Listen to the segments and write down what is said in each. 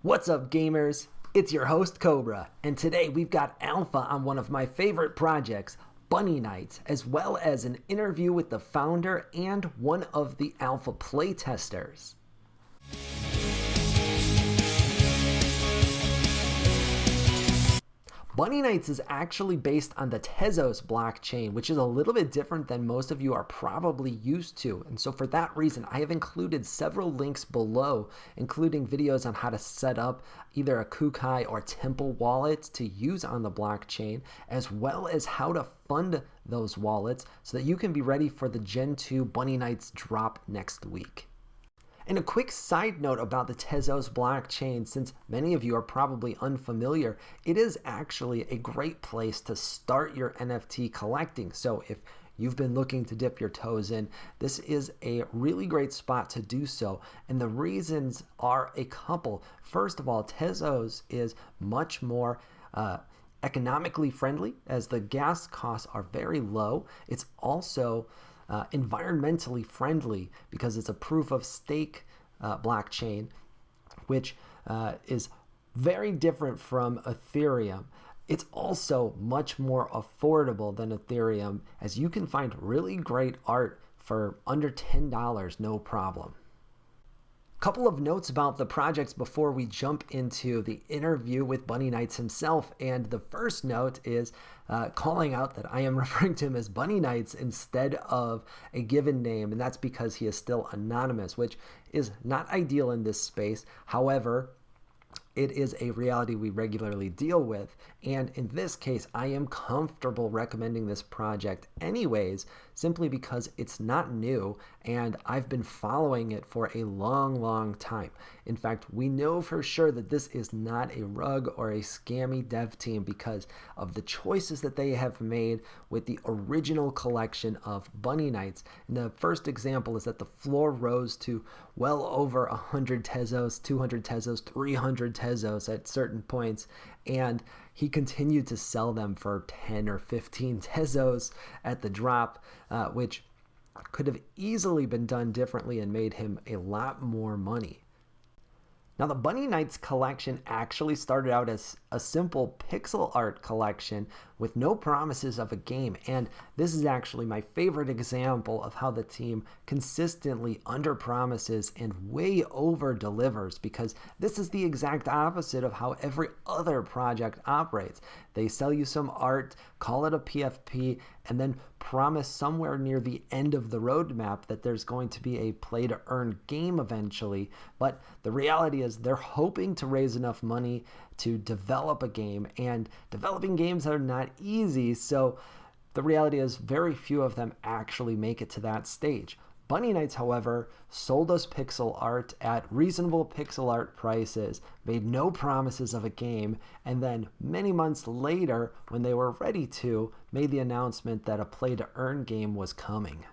What's up, gamers? It's your host, Cobra, and today we've got alpha on one of my favorite projects, Bunny Nights, as well as an interview with the founder and one of the alpha playtesters. Bunny Nights is actually based on the Tezos blockchain, which is a little bit different than most of you are probably used to. And so for that reason, I have included several links below, including videos on how to set up either a Kukai or Temple wallet to use on the blockchain, as well as how to fund those wallets so that you can be ready for the Gen2 Bunny Nights drop next week. And a quick side note about the Tezos blockchain, since many of you are probably unfamiliar, it is actually a great place to start your NFT collecting. So if you've been looking to dip your toes in, this is a really great spot to do so. And the reasons are a couple. First of all, Tezos is much more economically friendly, as the gas costs are very low. It's also environmentally friendly because it's a proof of stake blockchain, which is very different from Ethereum. It's also much more affordable than Ethereum, as you can find really great art for under $10, no problem. Couple of notes about the projects before we jump into the interview with Bunny Nights himself. And the first note is calling out that I am referring to him as Bunny Nights instead of a given name, and that's because he is still anonymous, which is not ideal in this space. However, it is a reality we regularly deal with, and in this case, I am comfortable recommending this project anyways, simply because it's not new, and I've been following it for a long time. In fact, we know for sure that this is not a rug or a scammy dev team because of the choices that they have made with the original collection of Bunny Nights. And the first example is that the floor rose to well over 100 Tezos, 200 Tezos, 300 Tezos at certain points, and he continued to sell them for 10 or 15 Tezos at the drop, which could have easily been done differently and made him a lot more money. Now, the Bunny Nights collection actually started out as a simple pixel art collection with no promises of a game, and this is actually my favorite example of how the team consistently under-promises and way over-delivers, because this is the exact opposite of how every other project operates. They sell you some art, call it a PFP, and then promise somewhere near the end of the roadmap that there's going to be a play-to-earn game eventually, but the reality is they're hoping to raise enough money to develop a game, and developing games are not easy, so the reality is very few of them actually make it to that stage. Bunny Nights, however, sold us pixel art at reasonable pixel art prices, made no promises of a game, and then many months later, when they were ready to, made the announcement that a play-to-earn game was coming.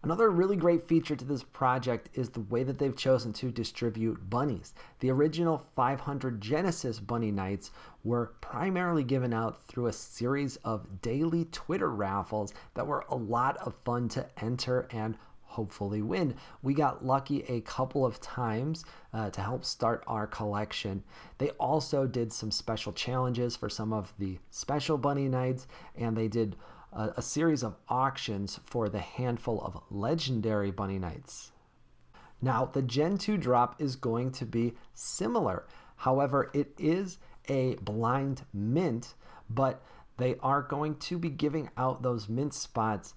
Another really great feature to this project is the way that they've chosen to distribute bunnies. The original 500 Genesis Bunny Nights were primarily given out through a series of daily Twitter raffles that were a lot of fun to enter and hopefully win. We got lucky a couple of times to help start our collection. They also did some special challenges for some of the special Bunny Nights, and they did a series of auctions for the handful of legendary Bunny Nights. Now, the Gen 2 drop is going to be similar. However, it is a blind mint, but they are going to be giving out those mint spots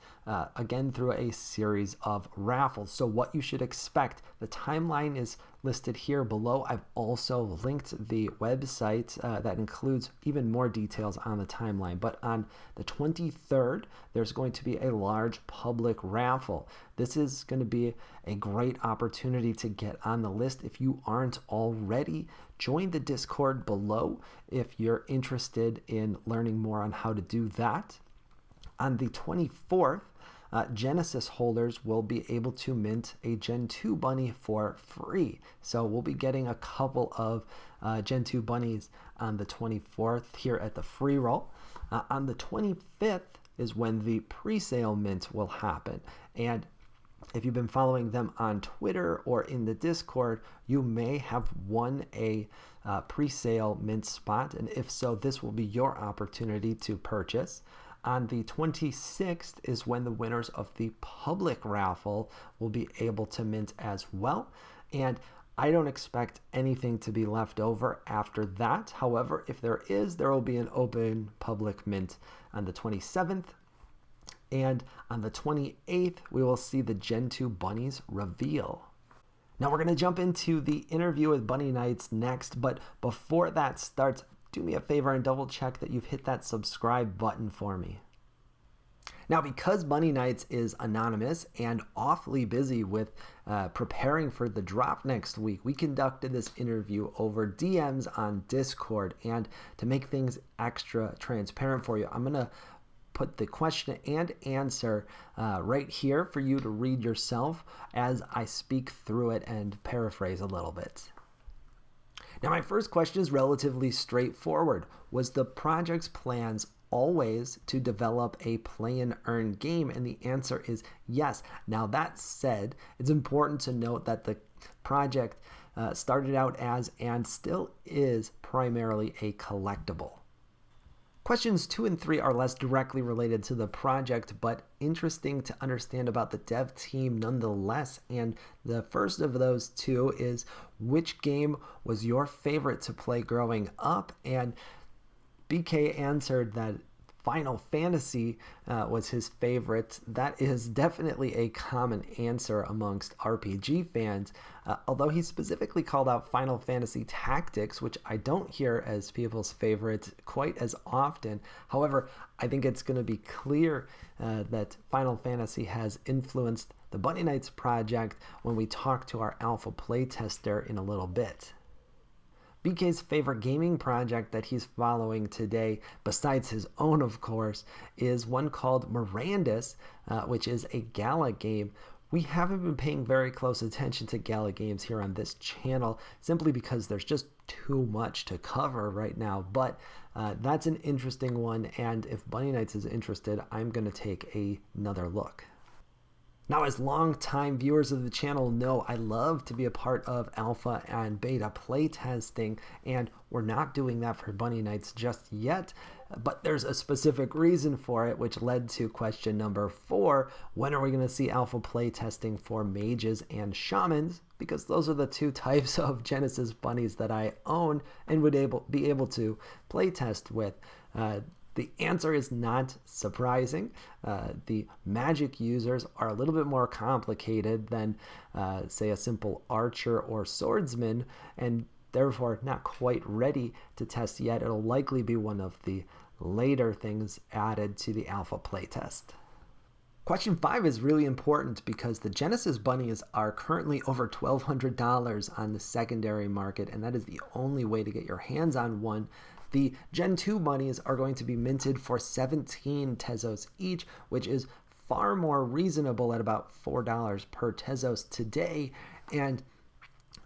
again through a series of raffles. So what you should expect, the timeline is listed here below. I've also linked the website that includes even more details on the timeline. But on the 23rd, there's going to be a large public raffle. This is going to be a great opportunity to get on the list if you aren't already. Join the Discord below if you're interested in learning more on how to do that. On the 24th, Genesis holders will be able to mint a Gen 2 bunny for free. So we'll be getting a couple of Gen 2 bunnies on the 24th here at the Freeroll. On the 25th is when the pre-sale mint will happen. And If you've been following them on Twitter or in the Discord, you may have won a pre-sale mint spot, and if so, this will be your opportunity to purchase. On the 26th is when the winners of the public raffle will be able to mint as well, and I don't expect anything to be left over after that. However, if there is, there will be an open public mint on the 27th. And on the 28th, we will see the Gen2 bunnies reveal. Now we're going to jump into the interview with Bunny Knights next, but before that starts, do me a favor and double check that you've hit that subscribe button for me. Now, because Bunny Knights is anonymous and awfully busy with preparing for the drop next week, we conducted this interview over DMs on Discord. And to make things extra transparent for you, I'm going to put the question and answer right here for you to read yourself as I speak through it and paraphrase a little bit. Now, my first question is relatively straightforward. Was the project's plans always to develop a play and earn game? And the answer is yes. Now, that said, it's important to note that the project started out as and still is primarily a collectible. Questions 2 and 3 are less directly related to the project, but interesting to understand about the dev team nonetheless. And the first of those two is, which game was your favorite to play growing up? And BK answered that Final Fantasy was his favorite. That is definitely a common answer amongst RPG fans, although he specifically called out Final Fantasy Tactics, which I don't hear as people's favorite quite as often. However, I think it's going to be clear that Final Fantasy has influenced the Bunny Knights project when we talk to our alpha playtester in a little bit. BK's favorite gaming project that he's following today, besides his own of course, is one called Mirandus, which is a Gala game. We haven't been paying very close attention to Gala games here on this channel simply because there's just too much to cover right now, but that's an interesting one, and if Bunny Knights is interested, I'm going to take another look. Now, as long-time viewers of the channel know, I love to be a part of alpha and beta playtesting, and we're not doing that for Bunny Knights just yet, but there's a specific reason for it, which led to question number 4. When are we going to see alpha playtesting for mages and shamans? Because those are the two types of Genesis bunnies that I own and would be able to playtest with. The answer is not surprising. The magic users are a little bit more complicated than, say, a simple archer or swordsman, and therefore not quite ready to test yet. It'll likely be one of the later things added to the alpha playtest. Question 5 is really important because the Genesis bunnies are currently over $1,200 on the secondary market, and that is the only way to get your hands on one. The Gen 2 bunnies are going to be minted for 17 Tezos each, which is far more reasonable at about $4 per Tezos today, and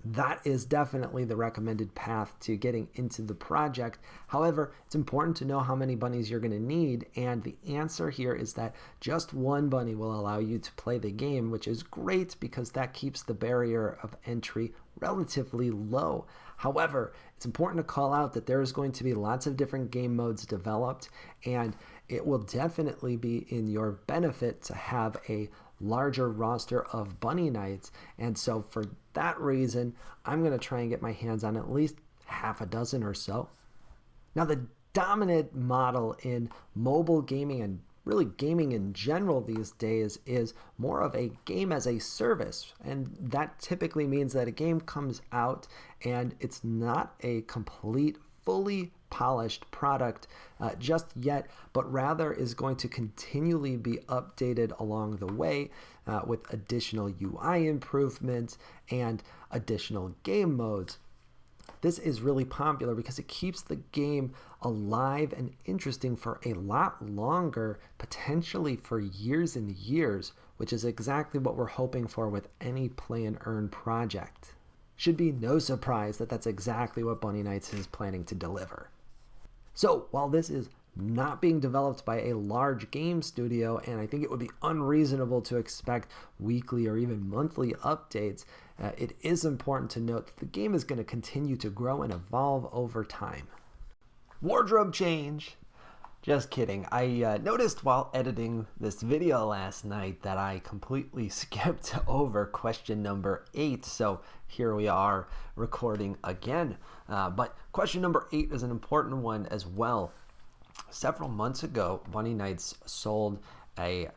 that is definitely the recommended path to getting into the project. However, it's important to know how many bunnies you're going to need, and the answer here is that just one bunny will allow you to play the game, which is great because that keeps the barrier of entry relatively low. However, it's important to call out that there is going to be lots of different game modes developed, and it will definitely be in your benefit to have a larger roster of Bunny Knights. And so for that reason, I'm going to try and get my hands on at least half a dozen or so. Now, the dominant model in mobile gaming and really gaming in general these days is more of a game as a service, and that typically means that a game comes out and it's not a complete, fully polished product just yet, but rather is going to continually be updated along the way with additional UI improvements and additional game modes. This is really popular because it keeps the game alive and interesting for a lot longer, potentially for years and years, which is exactly what we're hoping for with any play and earn project. Should be no surprise that that's exactly what Bunny Knights is planning to deliver. So while this is not being developed by a large game studio, and I think it would be unreasonable to expect weekly or even monthly updates. It is important to note that the game is going to continue to grow and evolve over time. Wardrobe change. Just kidding. I noticed while editing this video last night that I completely skipped over question number 8. So here we are recording again. But question number 8 is an important one as well. Several months ago, Bunny Nights sold a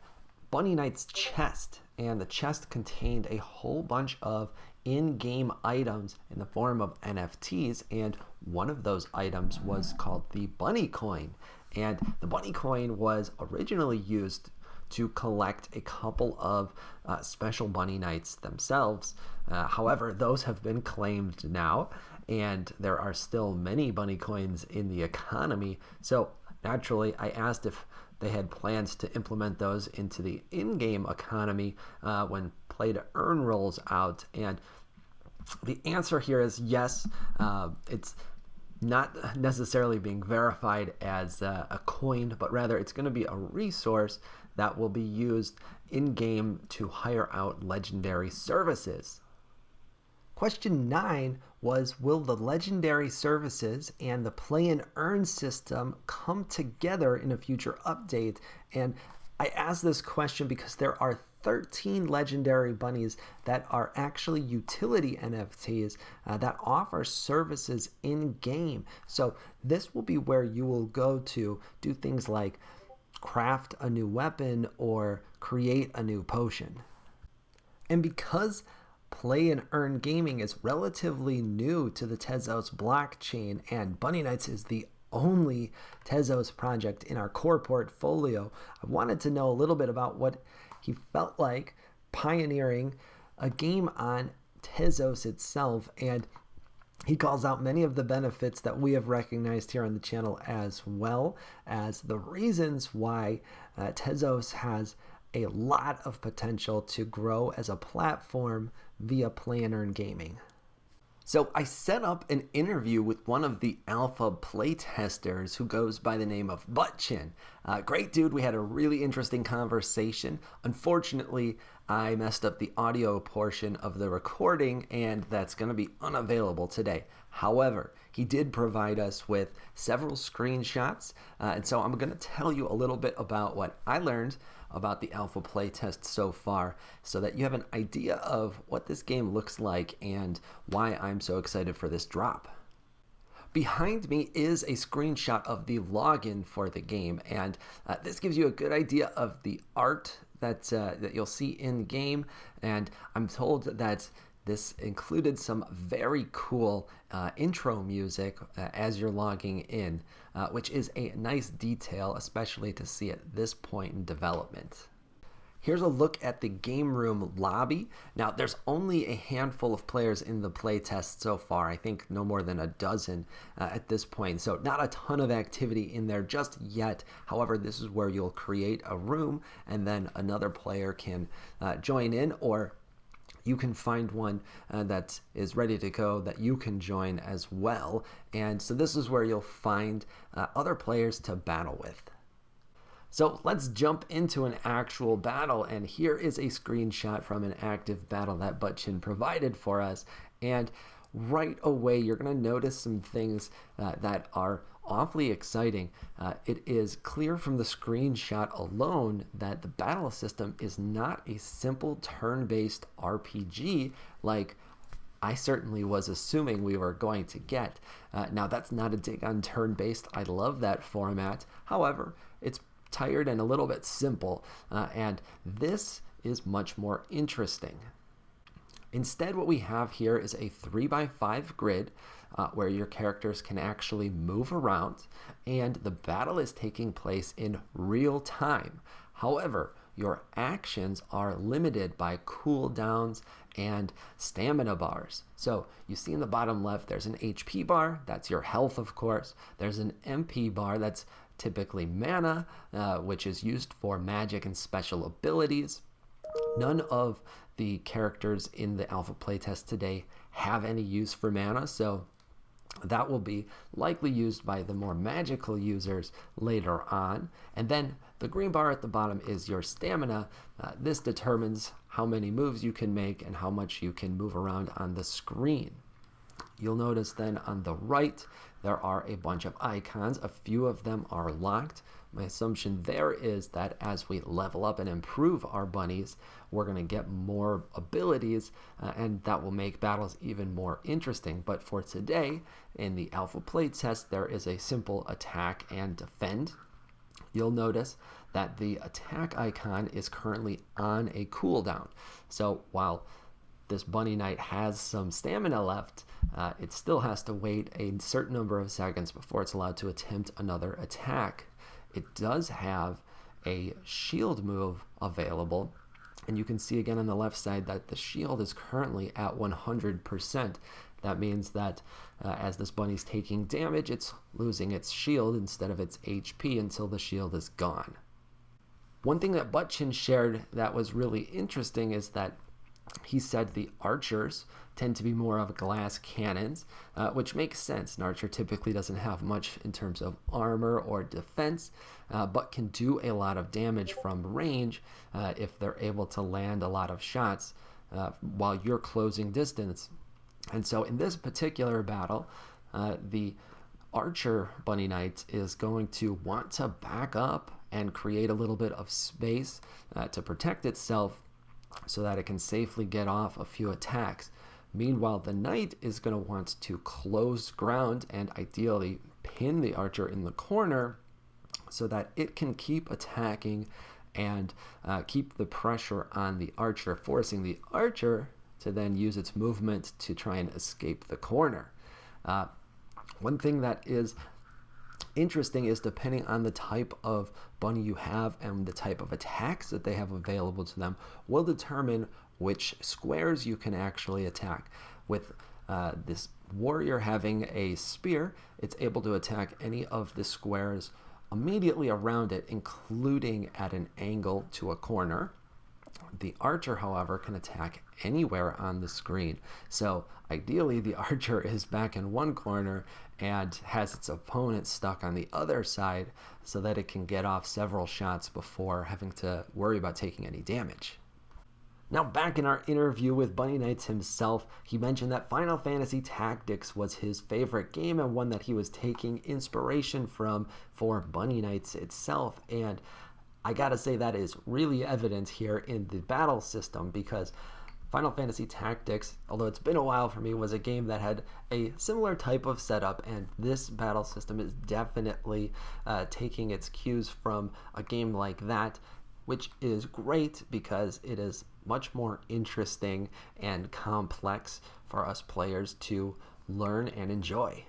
Bunny Nights chest, and the chest contained a whole bunch of in-game items in the form of NFTs, and one of those items was called the Bunny Coin. And the Bunny Coin was originally used to collect a couple of special Bunny Nights themselves. However, those have been claimed now, and there are still many Bunny Coins in the economy. So naturally, I asked if they had plans to implement those into the in-game economy when play to earn rolls out. And the answer here is yes. It's not necessarily being verified as a coin, but rather it's going to be a resource that will be used in-game to hire out legendary services. Question 9 was, will the legendary services and the play and earn system come together in a future update? And I asked this question because there are 13 legendary bunnies that are actually utility NFTs that offer services in game. So this will be where you will go to do things like craft a new weapon or create a new potion. And because play and earn gaming is relatively new to the Tezos blockchain, and Bunny Nights is the only Tezos project in our core portfolio, I wanted to know a little bit about what he felt like pioneering a game on Tezos itself, and he calls out many of the benefits that we have recognized here on the channel, as well as the reasons why Tezos has a lot of potential to grow as a platform via play and earn gaming. So I set up an interview with one of the alpha playtesters who goes by the name of Buttchin. Great dude. We had a really interesting conversation. Unfortunately, I messed up the audio portion of the recording, and that's going to be unavailable today. However, he did provide us with several screenshots, and so I'm going to tell you a little bit about what I learned about the alpha playtest so far, so that you have an idea of what this game looks like and why I'm so excited for this drop. Behind me is a screenshot of the login for the game, and this gives you a good idea of the art that you'll see in game. And I'm told that this included some very cool intro music as you're logging in, which is a nice detail, especially to see at this point in development. Here's a look at the game room lobby. Now, there's only a handful of players in the playtest so far. I think no more than a dozen at this point. So not a ton of activity in there just yet. However, this is where you'll create a room and then another player can join in, or you can find one that is ready to go that you can join as well. And so this is where you'll find other players to battle with. So let's jump into an actual battle, and here is a screenshot from an active battle that Buttchin provided for us. And right away, you're going to notice some things that are awfully exciting. It is clear from the screenshot alone that the battle system is not a simple turn-based RPG like I certainly was assuming we were going to get. Now, that's not a dig on turn-based. I love that format. However, it's tired and a little bit simple, and this is much more interesting. Instead, what we have here is a 3x5 grid where your characters can actually move around, and the battle is taking place in real time. However, your actions are limited by cooldowns and stamina bars. So you see in the bottom left, there's an HP bar. That's your health, of course. There's an MP bar. That's typically mana, which is used for magic and special abilities. None of the characters in the alpha playtest today have any use for mana, so That will be likely used by the more magical users later on. And then the green bar at the bottom is your stamina. This determines how many moves you can make and how much you can move around on the screen. You'll notice then on the right, there are a bunch of icons. A few of them are locked. My assumption there is that as we level up and improve our bunnies, we're going to get more abilities, and that will make battles even more interesting. But for today, in the alpha playtest, there is a simple attack and defend. You'll notice that the attack icon is currently on a cooldown. So while this bunny knight has some stamina left, it still has to wait a certain number of seconds before it's allowed to attempt another attack. It does have a shield move available, and you can see again on the left side that the shield is currently at 100%. That means that as this bunny's taking damage, it's losing its shield instead of its HP until the shield is gone. One thing that Butchin shared that was really interesting is that he said the archers tend to be more of glass cannons, which makes sense. An archer typically doesn't have much in terms of armor or defense, but can do a lot of damage from range if they're able to land a lot of shots while you're closing distance. And so in this particular battle, the archer bunny knight is going to want to back up and create a little bit of space to protect itself so that it can safely get off a few attacks. Meanwhile, the knight is going to want to close ground and ideally pin the archer in the corner so that it can keep attacking and keep the pressure on the archer, forcing the archer to then use its movement to try and escape the corner. One thing that is interesting is depending on the type of bunny you have and the type of attacks that they have available to them will determine which squares you can actually attack. With this warrior having a spear, it's able to attack any of the squares immediately around it, including at an angle to a corner. The archer, however, can attack anywhere on the screen. So ideally, the archer is back in one corner and has its opponent stuck on the other side so that it can get off several shots before having to worry about taking any damage. Now, back in our interview with Bunny Knights himself, he mentioned that Final Fantasy Tactics was his favorite game and one that he was taking inspiration from for Bunny Knights itself. And I gotta say that is really evident here in the battle system, because Final Fantasy Tactics, although it's been a while for me, was a game that had a similar type of setup, and this battle system is definitely taking its cues from a game like that, which is great because it is much more interesting and complex for us players to learn and enjoy.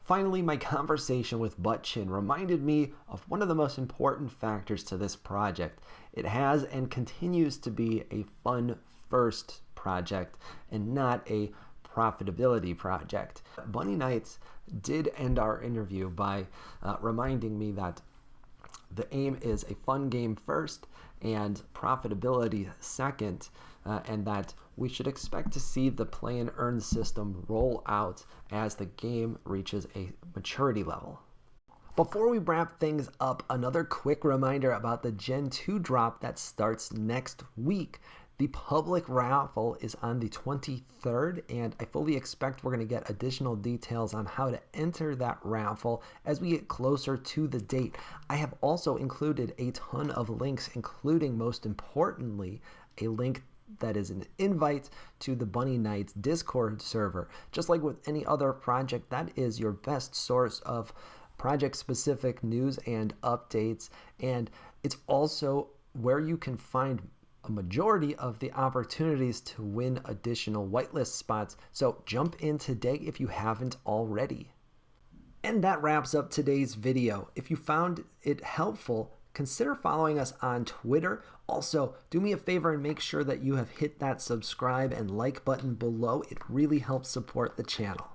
Finally, my conversation with Butchin reminded me of one of the most important factors to this project. It has and continues to be a fun-first project and not a profitability project. Bunny Knights did end our interview by reminding me that the aim is a fun game first and profitability second, and that we should expect to see the play and earn system roll out as the game reaches a maturity level. Before we wrap things up, another quick reminder about the Gen 2 drop that starts next week. The public raffle is on the 23rd, and I fully expect we're going to get additional details on how to enter that raffle as we get closer to the date. I have also included a ton of links, including, most importantly, a link that is an invite to the Bunny Knights Discord server. Just like with any other project, that is your best source of project-specific news and updates, and it's also where you can find a majority of the opportunities to win additional whitelist spots. So jump in today if you haven't already. And that wraps up today's video. If you found it helpful, consider following us on Twitter. Also, do me a favor and make sure that you have hit that subscribe and like button below. It really helps support the channel.